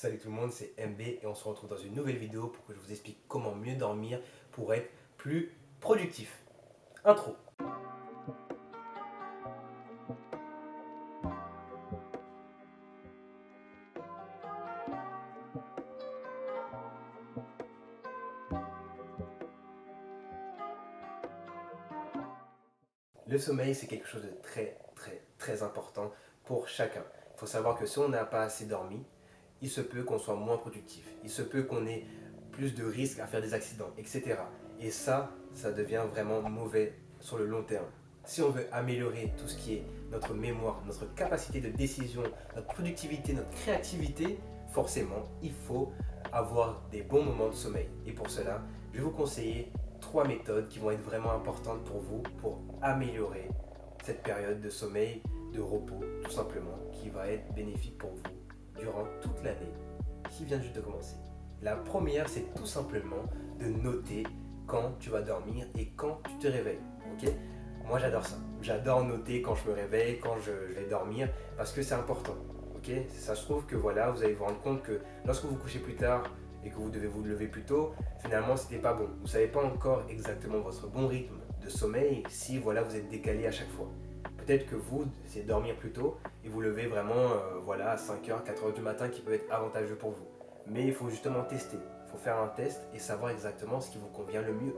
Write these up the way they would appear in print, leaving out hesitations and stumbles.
Salut tout le monde, c'est MB et on se retrouve dans une nouvelle vidéo pour que je vous explique comment mieux dormir pour être plus productif. Intro. Le sommeil, c'est quelque chose de très important pour chacun. Il faut savoir que si on n'a pas assez dormi, il se peut qu'on soit moins productif. Il se peut qu'on ait plus de risques à faire des accidents, etc. Et ça devient vraiment mauvais sur le long terme. Si on veut améliorer tout ce qui est notre mémoire, notre capacité de décision, notre productivité, notre créativité, forcément, il faut avoir des bons moments de sommeil. Et pour cela, je vais vous conseiller trois méthodes qui vont être vraiment importantes pour vous pour améliorer cette période de sommeil, de repos, tout simplement, qui va être bénéfique pour vous durant toute l'année qui vient juste de commencer. La première, c'est tout simplement de noter quand tu vas dormir et quand tu te réveilles. Ok? Moi, j'adore ça. J'adore noter quand je me réveille, quand je vais dormir, parce que c'est important. Ok? Ça se trouve que voilà, vous allez vous rendre compte que lorsque vous couchez plus tard et que vous devez vous lever plus tôt, finalement, c'était pas bon. Vous savez pas encore exactement votre bon rythme de sommeil si voilà, vous êtes décalé à chaque fois. Peut-être que vous essayez de dormir plus tôt et vous levez vraiment voilà, à 5h, 4h du matin qui peut être avantageux pour vous. Mais il faut justement tester. Il faut faire un test et savoir exactement ce qui vous convient le mieux.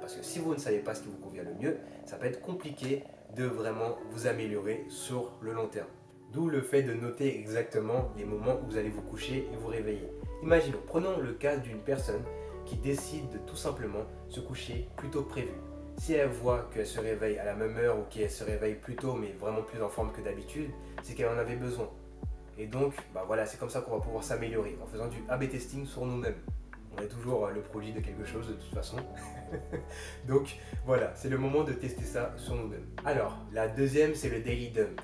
Parce que si vous ne savez pas ce qui vous convient le mieux, ça peut être compliqué de vraiment vous améliorer sur le long terme. D'où le fait de noter exactement les moments où vous allez vous coucher et vous réveiller. Imaginons, prenons le cas d'une personne qui décide de tout simplement se coucher plus tôt que prévu. Si elle voit qu'elle se réveille à la même heure ou qu'elle se réveille plus tôt mais vraiment plus en forme que d'habitude, c'est qu'elle en avait besoin. Et donc, voilà, c'est comme ça qu'on va pouvoir s'améliorer en faisant du A/B testing sur nous-mêmes. On est toujours le produit de quelque chose de toute façon. Donc voilà, c'est le moment de tester ça sur nous-mêmes. Alors, la deuxième, c'est le daily dump.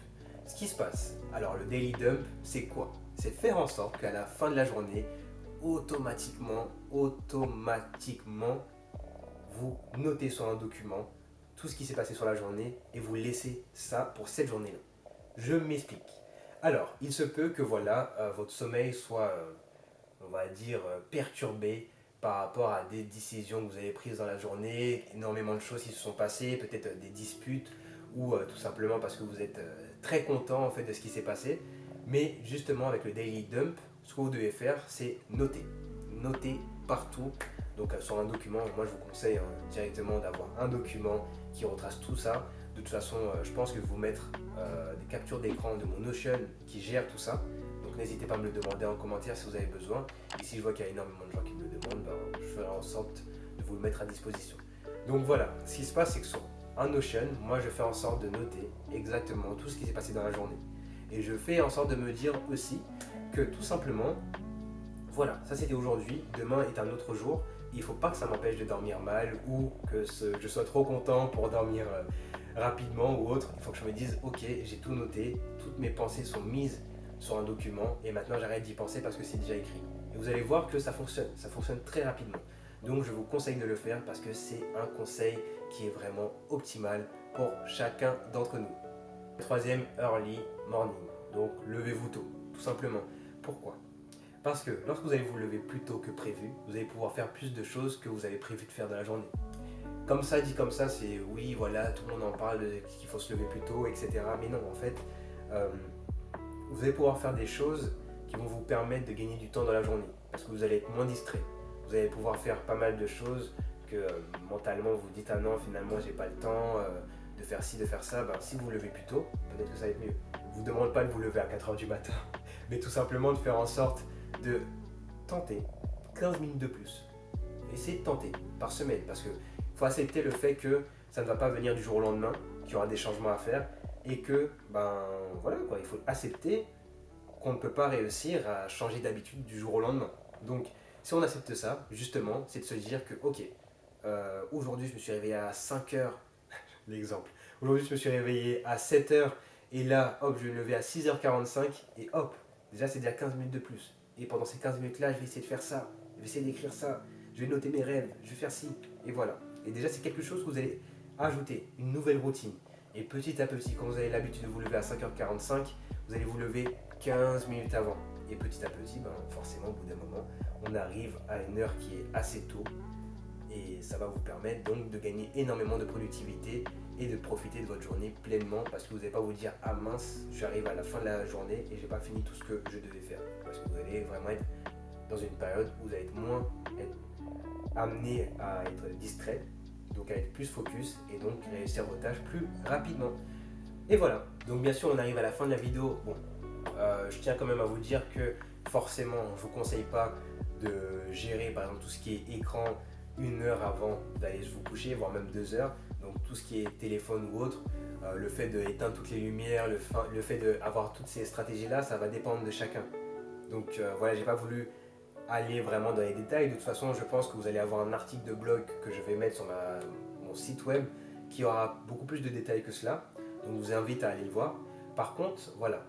Ce qui se passe, alors le daily dump, c'est quoi? C'est faire en sorte qu'à la fin de la journée, automatiquement, vous notez sur un document tout ce qui s'est passé sur la journée et vous laissez ça pour cette journée-là. Je m'explique. Alors, il se peut que voilà, votre sommeil soit, on va dire, perturbé par rapport à des décisions que vous avez prises dans la journée, énormément de choses qui se sont passées, peut-être des disputes ou tout simplement parce que vous êtes très content en fait de ce qui s'est passé. Mais justement avec le daily dump, ce que vous devez faire, c'est noter. Noter partout. Donc sur un document, moi je vous conseille directement d'avoir un document qui retrace tout ça. De toute façon, je pense que je vais vous mettre des captures d'écran de mon Notion qui gère tout ça. Donc n'hésitez pas à me le demander en commentaire si vous avez besoin. Et si je vois qu'il y a énormément de gens qui me le demandent, je ferai en sorte de vous le mettre à disposition. Donc voilà, ce qui se passe, c'est que sur un Notion, moi je fais en sorte de noter exactement tout ce qui s'est passé dans la journée. Et je fais en sorte de me dire aussi que tout simplement, voilà, ça c'était aujourd'hui, demain est un autre jour. Il ne faut pas que ça m'empêche de dormir mal ou que je sois trop content pour dormir rapidement ou autre. Il faut que je me dise, ok, j'ai tout noté, toutes mes pensées sont mises sur un document et maintenant j'arrête d'y penser parce que c'est déjà écrit. Et vous allez voir que ça fonctionne très rapidement. Donc je vous conseille de le faire parce que c'est un conseil qui est vraiment optimal pour chacun d'entre nous. Troisième, early morning. Donc levez-vous tôt, tout simplement. Pourquoi? Parce que lorsque vous allez vous lever plus tôt que prévu, vous allez pouvoir faire plus de choses que vous avez prévu de faire dans la journée. Comme ça, dit comme ça, c'est oui, voilà, tout le monde en parle qu'il faut se lever plus tôt, etc. Mais non, en fait, vous allez pouvoir faire des choses qui vont vous permettre de gagner du temps dans la journée. Parce que vous allez être moins distrait. Vous allez pouvoir faire pas mal de choses que mentalement vous dites ah non, finalement j'ai pas le temps de faire ci, de faire ça. Si vous vous levez plus tôt, peut-être que ça va être mieux. Je ne vous demande pas de vous lever à 4h du matin, mais tout simplement de faire en sorte de tenter 15 minutes de plus. Essayez de tenter par semaine parce qu'il faut accepter le fait que ça ne va pas venir du jour au lendemain, qu'il y aura des changements à faire et que, voilà quoi, il faut accepter qu'on ne peut pas réussir à changer d'habitude du jour au lendemain. Donc, si on accepte ça, justement, c'est de se dire que, ok, aujourd'hui je me suis réveillé à 5h, l'exemple. Aujourd'hui je me suis réveillé à 7h et là, hop, je vais me lever à 6h45 et hop, déjà c'est déjà 15 minutes de plus. Et pendant ces 15 minutes-là, je vais essayer de faire ça, je vais essayer d'écrire ça, je vais noter mes rêves, je vais faire ci, et voilà. Et déjà, c'est quelque chose que vous allez ajouter, une nouvelle routine. Et petit à petit, quand vous avez l'habitude de vous lever à 5h45, vous allez vous lever 15 minutes avant. Et petit à petit, ben, forcément, au bout d'un moment, on arrive à une heure qui est assez tôt. Et ça va vous permettre donc de gagner énormément de productivité et de profiter de votre journée pleinement parce que vous n'allez pas vous dire ah mince, je suis arrivé à la fin de la journée et j'ai pas fini tout ce que je devais faire. Parce que vous allez vraiment être dans une période où vous allez être moins amené à être distrait, donc à être plus focus et donc réussir vos tâches plus rapidement. Et voilà, donc bien sûr on arrive à la fin de la vidéo. Bon, je tiens quand même à vous dire que forcément je ne vous conseille pas de gérer par exemple tout ce qui est écran 1 heure avant d'aller vous coucher, voire même 2 heures. Donc tout ce qui est téléphone ou autre, le fait d'éteindre toutes les lumières, le fait d'avoir toutes ces stratégies-là, ça va dépendre de chacun. Donc voilà, j'ai pas voulu aller vraiment dans les détails. De toute façon, je pense que vous allez avoir un article de blog que je vais mettre sur mon site web qui aura beaucoup plus de détails que cela. Donc je vous invite à aller le voir. Par contre, voilà,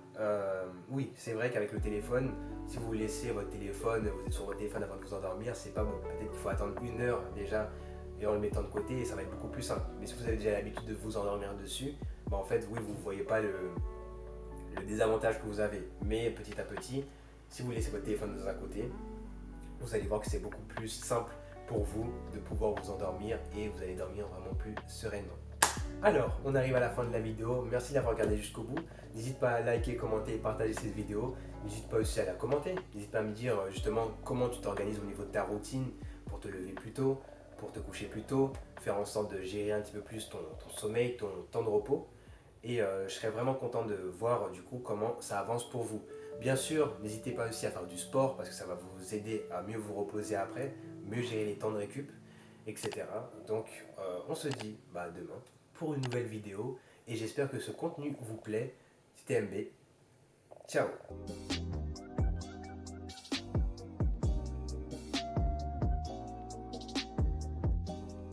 oui, c'est vrai qu'avec le téléphone, si vous laissez votre téléphone, vous êtes sur votre téléphone avant de vous endormir, c'est pas bon. Peut-être qu'il faut attendre 1 heure déjà et en le mettant de côté et ça va être beaucoup plus simple. Mais si vous avez déjà l'habitude de vous endormir dessus, bah en fait, oui, vous ne voyez pas le désavantage que vous avez. Mais petit à petit, si vous laissez votre téléphone dans un côté, vous allez voir que c'est beaucoup plus simple pour vous de pouvoir vous endormir et vous allez dormir vraiment plus sereinement. Alors, on arrive à la fin de la vidéo. Merci d'avoir regardé jusqu'au bout. N'hésite pas à liker, commenter et partager cette vidéo. N'hésite pas aussi à la commenter. N'hésite pas à me dire justement comment tu t'organises au niveau de ta routine pour te lever plus tôt, pour te coucher plus tôt, faire en sorte de gérer un petit peu plus ton sommeil, ton temps de repos. Et je serais vraiment content de voir du coup comment ça avance pour vous. Bien sûr, n'hésitez pas aussi à faire du sport parce que ça va vous aider à mieux vous reposer après, mieux gérer les temps de récup, etc. Donc on se dit demain pour une nouvelle vidéo et j'espère que ce contenu vous plaît. C'était MB. Ciao.